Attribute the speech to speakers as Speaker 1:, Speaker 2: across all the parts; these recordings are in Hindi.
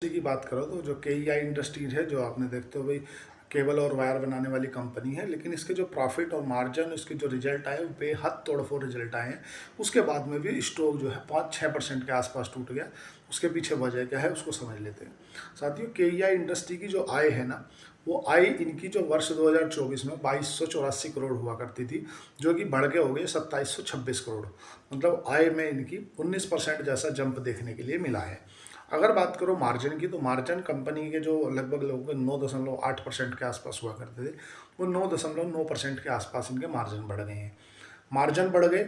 Speaker 1: की बात करो तो जो केईआई इंडस्ट्रीज है, जो आपने देखते हो भाई केबल और वायर बनाने वाली कंपनी है, लेकिन इसके जो प्रॉफिट और मार्जिन, इसके जो रिजल्ट आए वो बेहद तोड़फोड़ रिजल्ट आए हैं। उसके बाद में भी स्टॉक जो है 5-6% के आसपास टूट गया। उसके पीछे वजह क्या है उसको समझ लेते हैं। साथियों, केईआई इंडस्ट्री की जो आय है ना, वो आय इनकी जो वर्ष 2024 में 2284 करोड़ हुआ करती थी, जो कि बढ़ के हो गई 2726 करोड़। मतलब आय में इनकी 19% जैसा जंप देखने के लिए मिला है। अगर बात करो मार्जिन की, तो मार्जिन कंपनी के जो लगभग लगभग 9.8% के आसपास हुआ करते थे, वो 9.9% के आसपास इनके मार्जिन बढ़ गए हैं। मार्जिन बढ़ गए,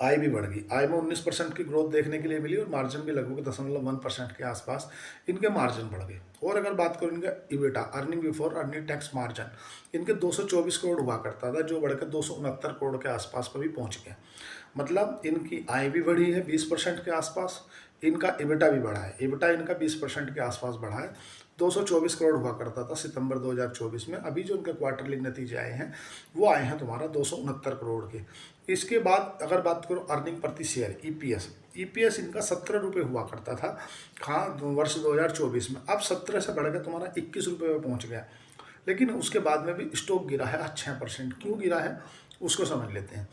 Speaker 1: आय भी बढ़ गई। आय में 19% की ग्रोथ देखने के लिए मिली और मार्जिन भी लगभग 0.1% के आसपास इनके मार्जिन बढ़ गए। और अगर बात करूँ इनका EBITDA, earning before earning tax margin, इनके 224 करोड़ हुआ करता था, जो बढ़कर 269 करोड़ के आसपास पर भी पहुंच गया। मतलब इनकी आय भी बढ़ी है 20% के आसपास, इनका इबिटा भी बढ़ा है। इबिटा इनका 20% के आसपास बढ़ा है। 224 करोड़ हुआ करता था सितंबर 2024 में। अभी जो उनके क्वार्टरली नतीजे आए हैं वो आए हैं तुम्हारा 269 करोड़ के। इसके बाद अगर बात करो अर्निंग प्रति शेयर, ईपीएस, ईपीएस इनका 17 रुपये हुआ करता था हाँ वर्ष 2024 में। अब 17 से बढ़कर तुम्हारा 21 रुपये में पहुंच गया। लेकिन उसके बाद में भी स्टॉक गिरा है 6%। क्यों गिरा है उसको समझ लेते हैं।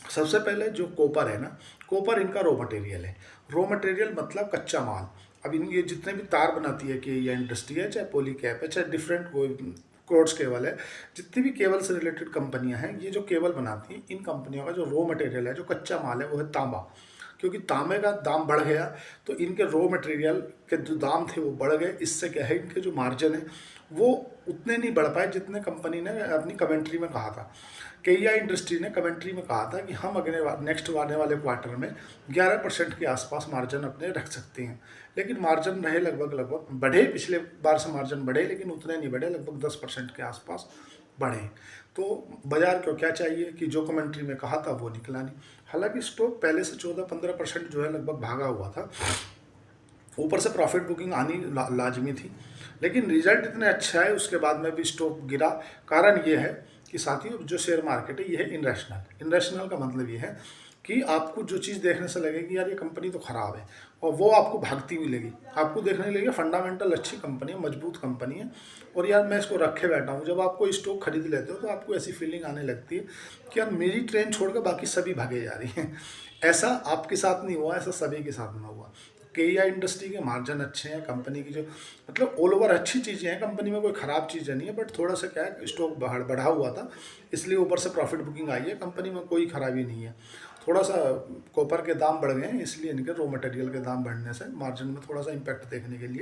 Speaker 1: सबसे पहले जो कॉपर है ना, कॉपर इनका रॉ मटेरियल है। रॉ मटेरियल मतलब कच्चा माल। अब इन ये जितने भी तार बनाती है कि ये इंडस्ट्री है, चाहे पॉलीकैप है, चाहे डिफरेंट कोर्ड्स केबल है, जितनी भी केबल से रिलेटेड कंपनियां हैं, ये जो केबल बनाती हैं, इन कंपनियों का जो रॉ मटेरियल है, जो कच्चा माल है, वो है तांबा। क्योंकि तांबे का दाम बढ़ गया तो इनके रॉ मटेरियल के जो दाम थे वो बढ़ गए। इससे क्या है, इनके जो मार्जिन है वो उतने नहीं बढ़ पाए जितने कंपनी ने अपनी कमेंट्री में कहा था। केईआई इंडस्ट्री ने कमेंट्री में कहा था कि हम अगले नेक्स्ट आने वाले क्वार्टर में 11% के आसपास मार्जिन अपने रख सकते हैं। लेकिन मार्जिन रहे लगभग लगभग बढ़े, पिछले बार से मार्जिन बढ़े, लेकिन उतने नहीं बढ़े, लगभग 10% के आसपास बढ़े। तो बाजार को क्या चाहिए कि जो कमेंट्री में कहा था वो निकला नहीं। हालांकि स्टॉक पहले से 14-15% जो है लगभग भागा हुआ था। ऊपर से प्रॉफिट बुकिंग आनी लाजमी थी, लेकिन रिजल्ट इतने अच्छा है उसके बाद में भी स्टॉक गिरा। कारण ये है कि साथियों, जो शेयर मार्केट है ये है इनरेशनल। इनरेशनल का मतलब ये है कि आपको जो चीज़ देखने से लगेगी यार ये कंपनी तो ख़राब है, और वो आपको भागती हुई लगेगी। आपको देखने लगेगा फंडामेंटल अच्छी कंपनी है, मजबूत कंपनी है, और यार मैं इसको रखे बैठा हूँ। जब आपको स्टॉक खरीद लेते हो तो आपको ऐसी फीलिंग आने लगती है कि यार मेरी ट्रेन छोड़कर बाकी सभी भागे जा रही हैं। ऐसा आपके साथ नहीं हुआ, ऐसा सभी के साथ में हुआ। केईआई इंडस्ट्री के मार्जिन अच्छे हैं, कंपनी की जो मतलब ऑल ओवर अच्छी चीज़ें हैं, कंपनी में कोई ख़राब चीज़ें नहीं है। बट थोड़ा सा क्या है, स्टॉक बढ़ा हुआ था, इसलिए ऊपर से प्रॉफिट बुकिंग आई है। कंपनी में कोई खराबी नहीं है। थोड़ा सा कॉपर के दाम बढ़ गए हैं, इसलिए इनके रॉ मटेरियल के दाम बढ़ने से मार्जिन में थोड़ा सा इम्पैक्ट देखने के लिए